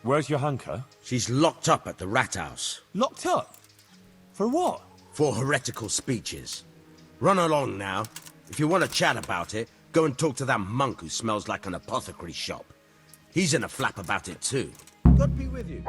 Where's Johanka? She's locked up at the rat house. Locked up? For what? For heretical speeches. Run along now. If you want to chat about it, go and talk to that monk who smells like an apothecary shop. He's in a flap about it too. God be with you.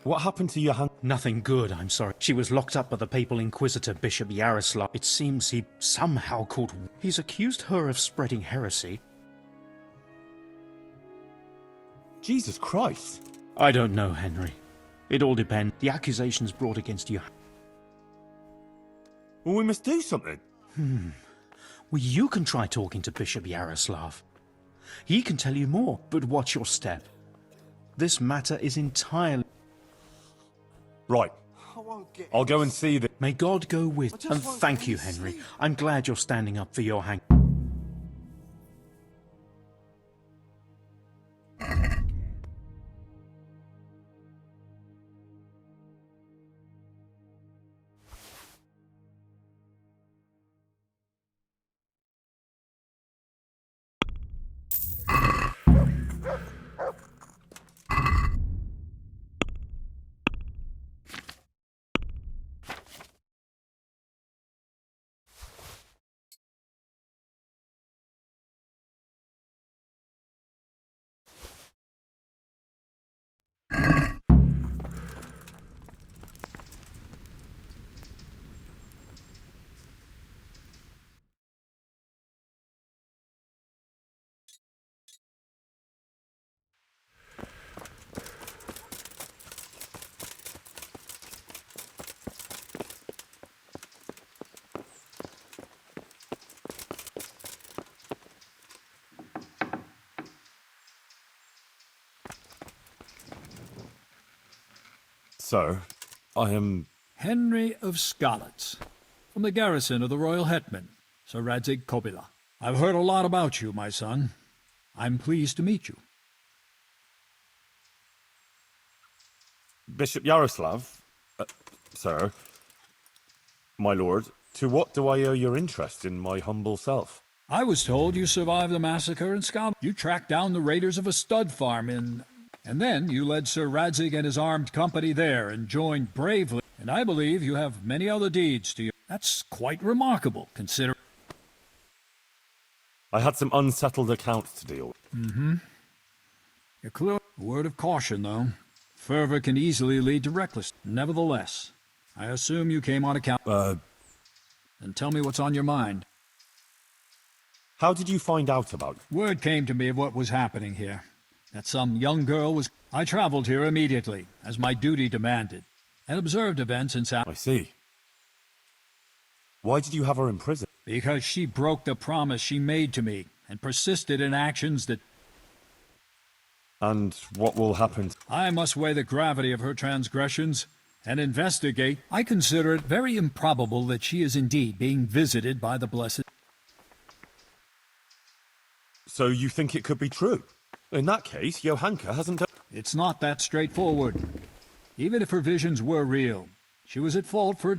What happened to Johanka? Nothing good, I'm sorry. She was locked up by the papal inquisitor, Bishop Yaroslav. It seems he somehow caught... He's accused her of spreading heresy. Jesus Christ. I don't know, Henry. It all depends. The accusations brought against you... Well, we must do something. Well, you can try talking to Bishop Yaroslav. He can tell you more, but watch your step. This matter is entirely... Right. I'll go and see the... May God go with... And thank you, Henry. I'm glad you're standing up for your hang... Sir, I am... Henry of Skalitz, from the garrison of the Royal Hetman, Sir Radzig Kobyla. I've heard a lot about you, my son. I'm pleased to meet you. Bishop Yaroslav? Sir? My lord, to what do I owe your interest in my humble self? I was told you survived the massacre in Scotland. You tracked down the raiders of a stud farm in... And then you led Sir Radzig and his armed company there and joined bravely. And I believe you have many other deeds to you. That's quite remarkable, considering... I had some unsettled accounts to deal with. You're clear. A word of caution, though. Fervor can easily lead to recklessness. Nevertheless, I assume you came on account... And tell me what's on your mind. How did you find out about it? Word came to me of what was happening here. That some young girl was... I traveled here immediately, as my duty demanded, and observed events in South... I see. Why did you have her in prison? Because she broke the promise she made to me, and persisted in actions that... And what will happen? I must weigh the gravity of her transgressions, and investigate. I consider it very improbable that she is indeed being visited by the Blessed... So you think it could be true? In that case, Johanka hasn't... It's not that straightforward. Even if her visions were real, she was at fault for...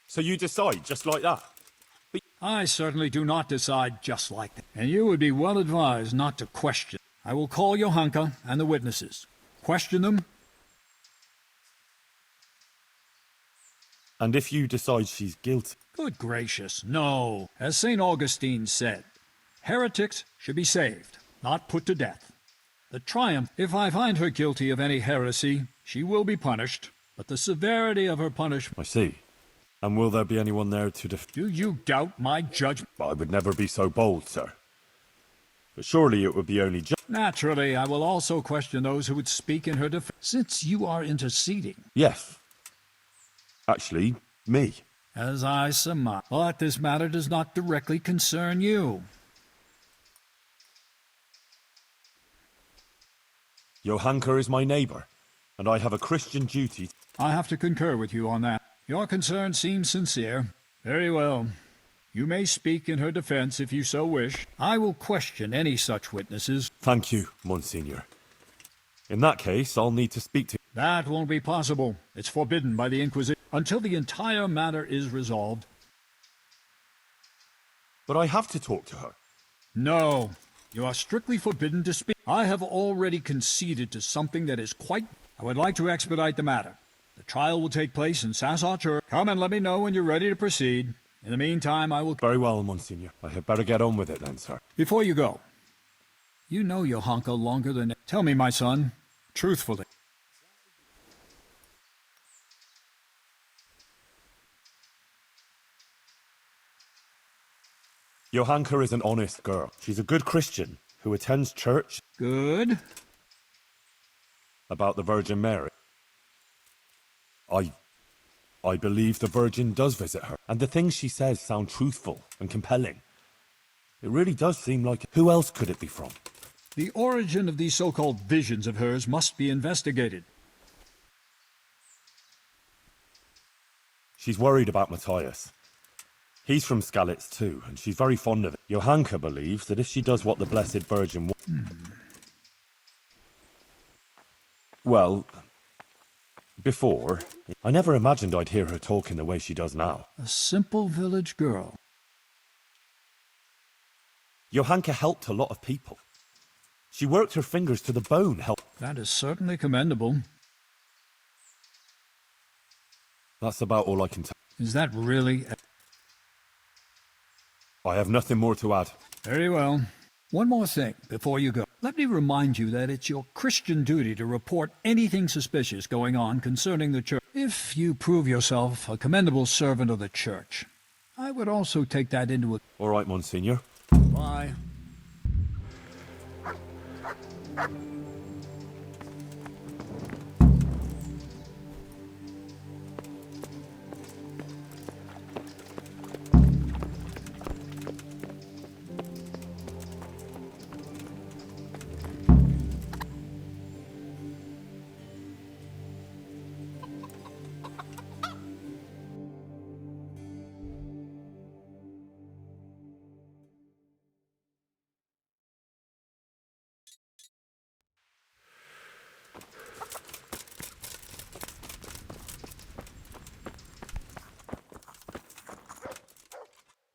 So you decide just like that? I certainly do not decide just like that. And you would be well advised not to question. I will call Johanka and the witnesses. Question them. And if you decide she's guilty? Good gracious, no. As St. Augustine said, heretics should be saved, not put to death. The triumph, if I find her guilty of any heresy, she will be punished, but the severity of her punishment... I see. And will there be anyone there to Do you doubt my judgment? I would never be so bold, sir. But surely it would be only just... Naturally, I will also question those who would speak in her defense, since you are interceding. Yes. Actually, me. As I surmise. But this matter does not directly concern you. Johanka is my neighbor, and I have a Christian duty. I have to concur with you on that. Your concern seems sincere. Very well. You may speak in her defense if you so wish. I will question any such witnesses. Thank you, Monsignor. In that case, I'll need to speak to... That won't be possible. It's forbidden by the Inquisition until the entire matter is resolved. But I have to talk to her. No, you are strictly forbidden to speak. I have already conceded to something that is quite... I would like to expedite the matter. The trial will take place in Sazava Church. Come and let me know when you're ready to proceed. In the meantime, I will... Very well, Monsignor. I had better get on with it then, sir. Before you go, you know Johanka longer than... Tell me, my son, truthfully. Johanka is an honest girl. She's a good Christian who attends church. Good. About the Virgin Mary. I believe the Virgin does visit her, and the things she says sound truthful and compelling. It really does seem like... Who else could it be from? The origin of these so-called visions of hers must be investigated. She's worried about Matthias. He's from Skalitz too, and she's very fond of it. Johanka believes that if she does what the Blessed Virgin... Well, before, I never imagined I'd hear her talking the way she does now. A simple village girl. Johanka helped a lot of people. She worked her fingers to the bone, That is certainly commendable. That's about all I can tell. Is that really... I have nothing more to add. Very well. One more thing before you go. Let me remind you that it's your Christian duty to report anything suspicious going on concerning the church. If you prove yourself a commendable servant of the church, I would also take that into account. All right, Monsignor. Bye.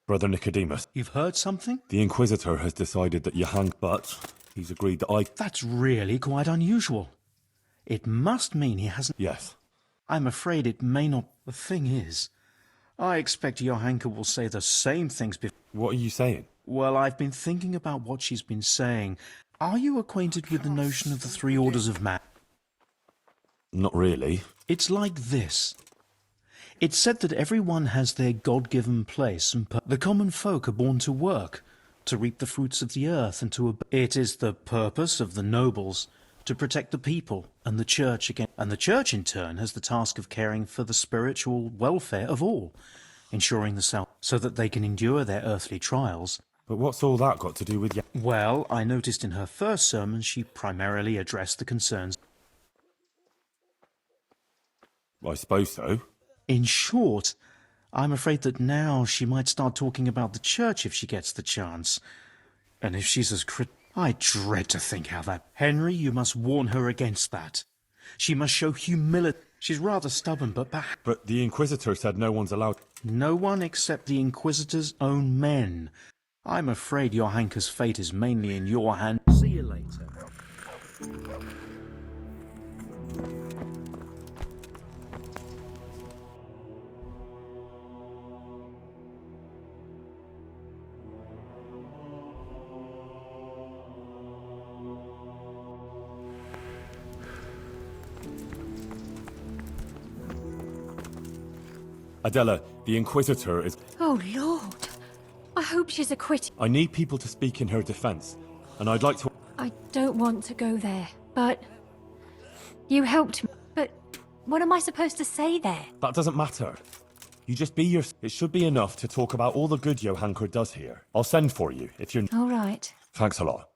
Brother Nicodemus, You've heard something? the Inquisitor has decided that Johanka... But he's agreed that I... That's really quite unusual. It must mean he hasn't... Yes. I'm afraid it may not... The thing is, I expect Johanka will say the same things before... What are you saying? Well, I've been thinking about what she's been saying. Are you acquainted with the notion of the three orders of man? Not really. It's like this. It's said that everyone has their God-given place, and the common folk are born to work, to reap the fruits of the earth, and to... It is the purpose of the nobles to protect the people and the church against... And the church, in turn, has the task of caring for the spiritual welfare of all, ensuring the so that they can endure their earthly trials. But what's all that got to do with... Well, I noticed in her first sermon she primarily addressed the concerns... I suppose so. In short, I'm afraid that now she might start talking about the church if she gets the chance. And if she's as I dread to think how that... Henry, you must warn her against that. She must show humility. She's rather stubborn, but But the Inquisitor said no one's allowed... no one except the Inquisitor's own men. I'm afraid Johanka's fate is mainly in your hands. See you later. Adela, the Inquisitor is... Oh, Lord. I hope she's acquitted. I need people to speak in her defense, and I'd like to... I don't want to go there, but... You helped me. But what am I supposed to say there? That doesn't matter. You just be your... It should be enough to talk about all the good Johanka does here. I'll send for you, if you're... All right. Thanks a lot.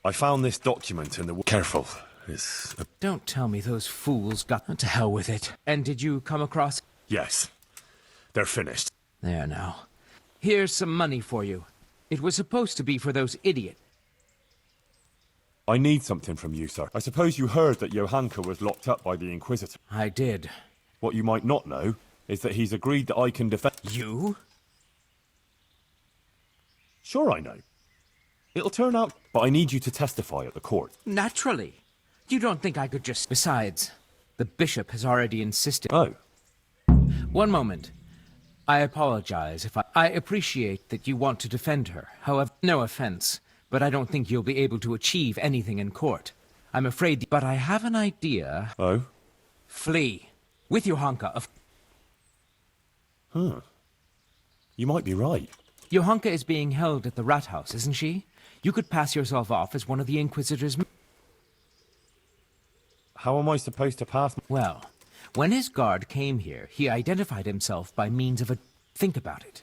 I found this document in the... Careful. It's... Don't tell me those fools got to hell with it. And did you come across... Yes. They're finished. There now. Here's some money for you. It was supposed to be for those idiots. I need something from you, sir. I suppose you heard that Johanka was locked up by the Inquisitor. I did. What you might not know is that he's agreed that I can defend... You? Sure I know. It'll turn out... But I need you to testify at the court. Naturally. You don't think I could just... Besides, the bishop has already insisted... Oh. One moment. I apologize if I appreciate that you want to defend her. However, no offense, but I don't think you'll be able to achieve anything in court. I'm afraid... But I have an idea. Oh? Flee. With Johanka, Huh. You might be right. Johanka is being held at the rat house, isn't she? You could pass yourself off as one of the Inquisitor's... How am I supposed to pass... Well, when his guard came here, he identified himself by means of a... Think about it.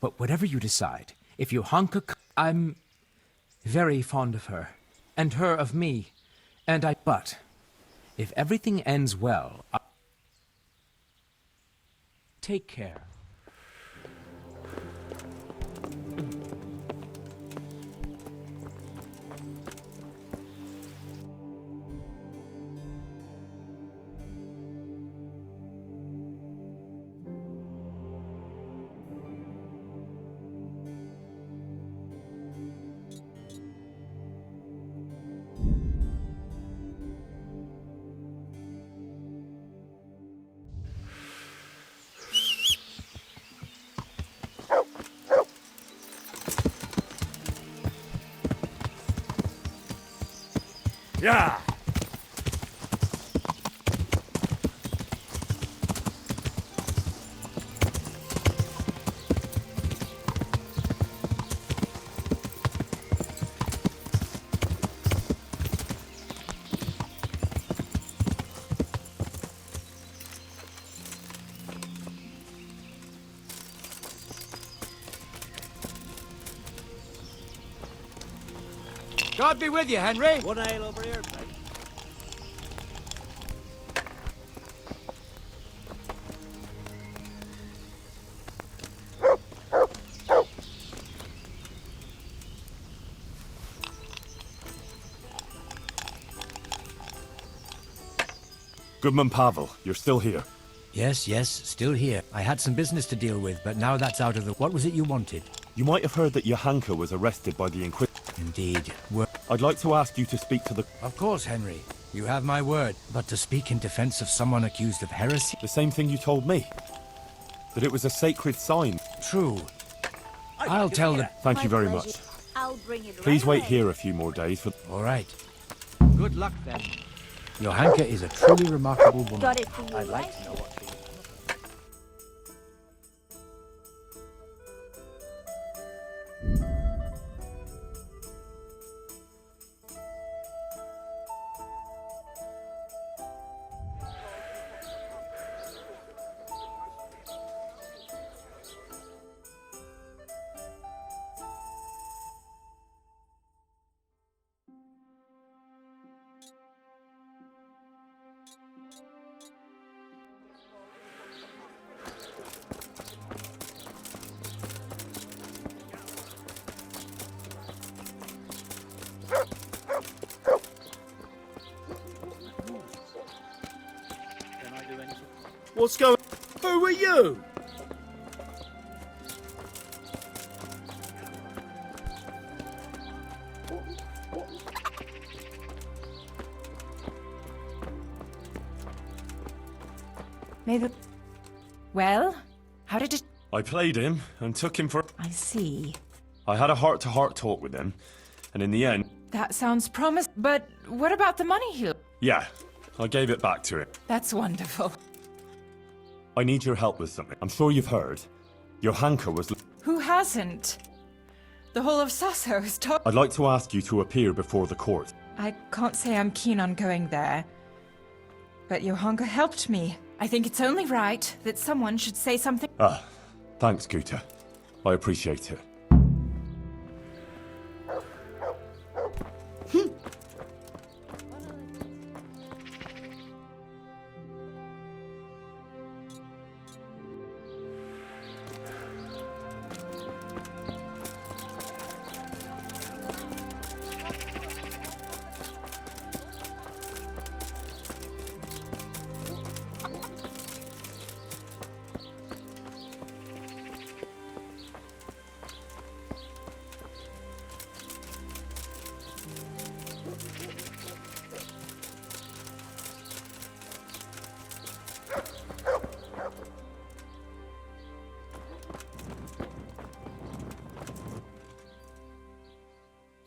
But whatever you decide, if Johanka... I'm very fond of her. And her of me. And I... But, if everything ends well... Take care. Yeah! God be with you, Henry. One ale over here, mate. Goodman Pavel, you're still here. Yes, still here. I had some business to deal with, but now that's out of the... What was it you wanted? You might have heard that Johanka was arrested by the Inquisitor. Indeed. I'd like to ask you to speak to the... Of course, Henry. You have my word. But to speak in defense of someone accused of heresy? The same thing you told me. That it was a sacred sign. True. I'll tell them. Thank you very much. I'll bring it Please right wait away. here a few more days for... All right. Good luck, then. Johanka is a truly remarkable woman. Got it for you, I'd like right? to know what... What's going... Who are you? May the... Well, how did it... I played him and took him for... I see. I had a heart-to-heart talk with him, and in the end... That sounds promising. But what about the money he... Yeah, I gave it back to him. That's wonderful. I need your help with something. I'm sure you've heard. Johanka was... Who hasn't? The whole of Sasso is talk... I'd like to ask you to appear before the court. I can't say I'm keen on going there. But Johanka helped me. I think it's only right that someone should say something... Ah, thanks, Guta. I appreciate it.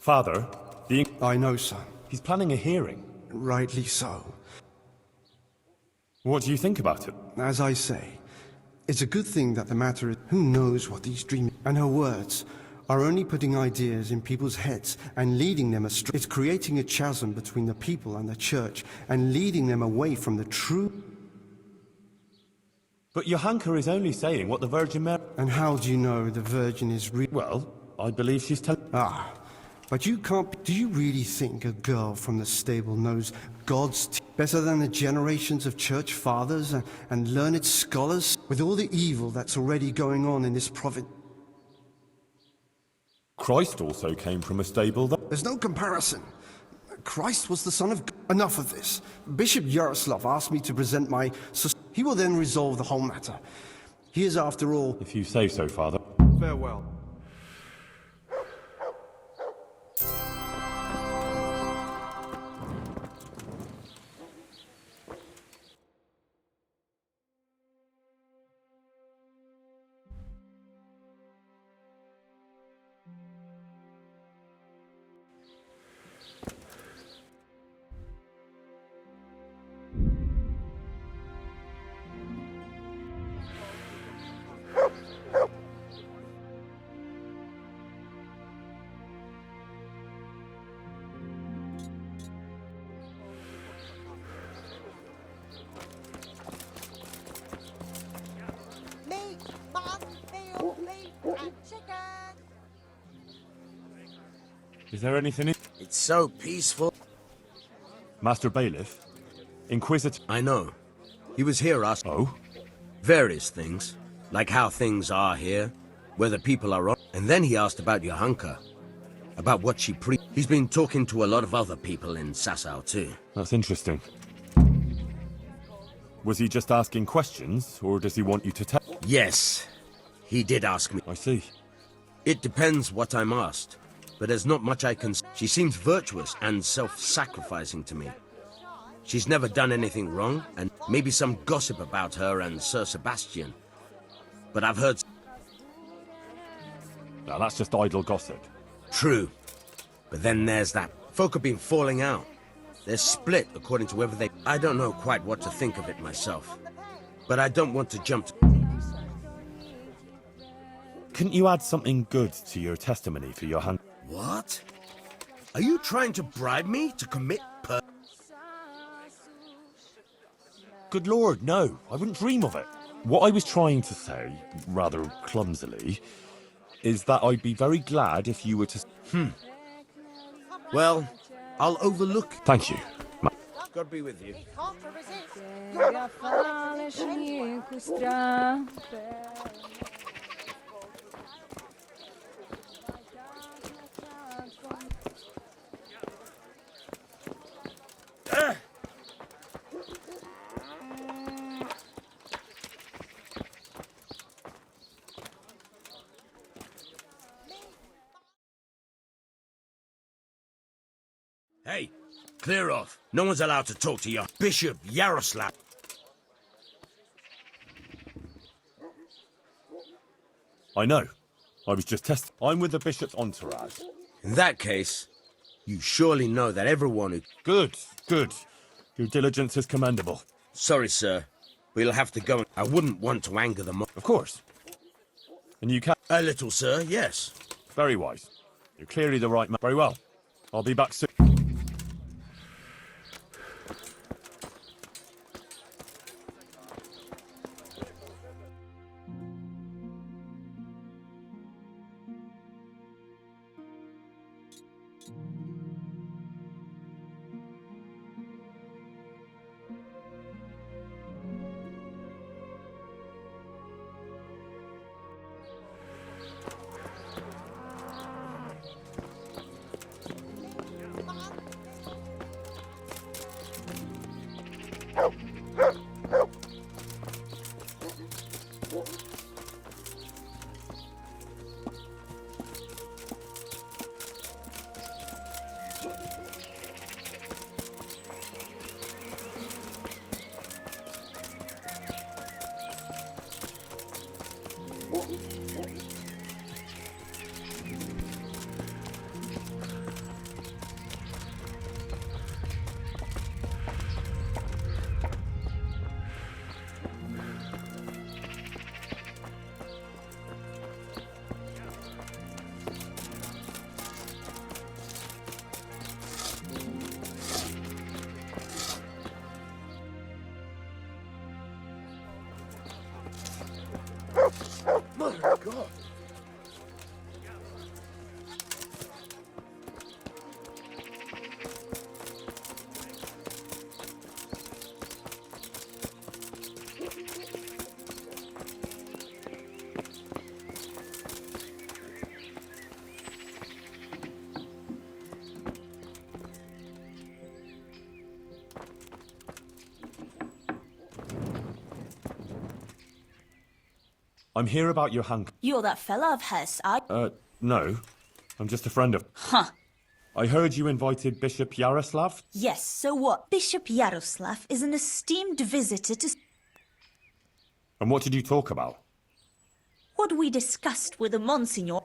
Father, I know, son. he's planning a hearing. Rightly so. What do you think about it? As I say, it's a good thing that the matter is... Who knows what these dreams... And her words are only putting ideas in people's heads and leading them astray. It's creating a chasm between the people and the church and leading them away from the true... But Johanka is only saying what the Virgin Mary... And how do you know the Virgin is real? Well, I believe she's telling... Ah, but you can't... Do you really think a girl from the stable knows God's better than the generations of church fathers and learned scholars? With all the evil that's already going on in this province... Christ also came from a stable that... There's no comparison. Christ was the Son of God. Enough of this. Bishop Yaroslav asked me to present my... He will then resolve the whole matter. He is, after all... If you say so, Father. Farewell. Is there anything in... It's so peaceful. Master Bailiff? Inquisitor... I know. He was here asking... Oh? Various things. Like how things are here, whether people are on... And then he asked about Johanka. About what she He's been talking to a lot of other people in Sasau too. That's interesting. Was he just asking questions, or does he want you to tell... Yes. He did ask me. I see. It depends what I'm asked. But there's not much I can... She seems virtuous and self-sacrificing to me. She's never done anything wrong, and maybe some gossip about her and Sir Sebastian. But I've heard... Now that's just idle gossip. True. But then there's that. Folk have been falling out. They're split according to whether they... I don't know quite what to think of it myself. But I don't want to jump to... Couldn't you add something good to your testimony for your hand? What? Are you trying to bribe me to commit Good Lord, no. I wouldn't dream of it. What I was trying to say, rather clumsily, is that I'd be very glad if you were to... Well, I'll overlook... Thank you. God be with you. Hey, clear off. No one's allowed to talk to you. Bishop Yaroslav. I know. I was just testing. I'm with the bishop's entourage. In that case, you surely know that everyone who... Good, good. Your diligence is commendable. Sorry, sir. We'll have to go. I wouldn't want to anger them. Of course. And you can... A little, sir, yes. Very wise. You're clearly the right man. Very well. I'll be back soon. God. I'm here about Johanka. You're that fella of hers, No. I'm just a friend of... Huh. I heard you invited Bishop Yaroslav? Yes, so what? Bishop Yaroslav is an esteemed visitor to... And what did you talk about? What we discussed with the Monsignor.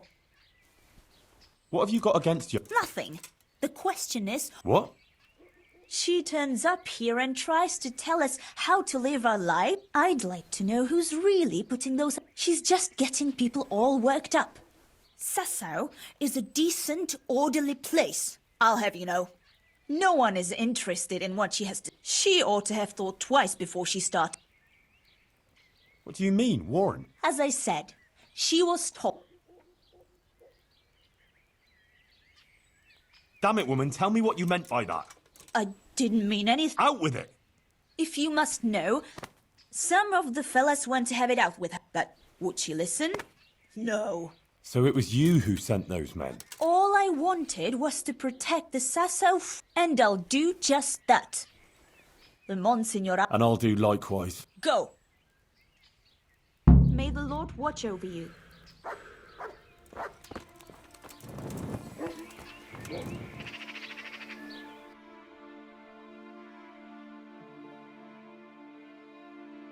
What have you got against you? Nothing. The question is... What? She turns up here and tries to tell us how to live our life. I'd like to know who's really putting those... She's just getting people all worked up. Sasau is a decent, orderly place, I'll have you know. No one is interested in what she has to... She ought to have thought twice before she started. What do you mean, Warren? As I said, she was told... Damn it, woman, tell me what you meant by that. I didn't mean anything. Out with it! If you must know, some of the fellas went to have it out with her, but would she listen? No. So it was you who sent those men? All I wanted was to protect the Sasau, and I'll do just that. The Monsignor... And I'll do likewise. Go! May the Lord watch over you.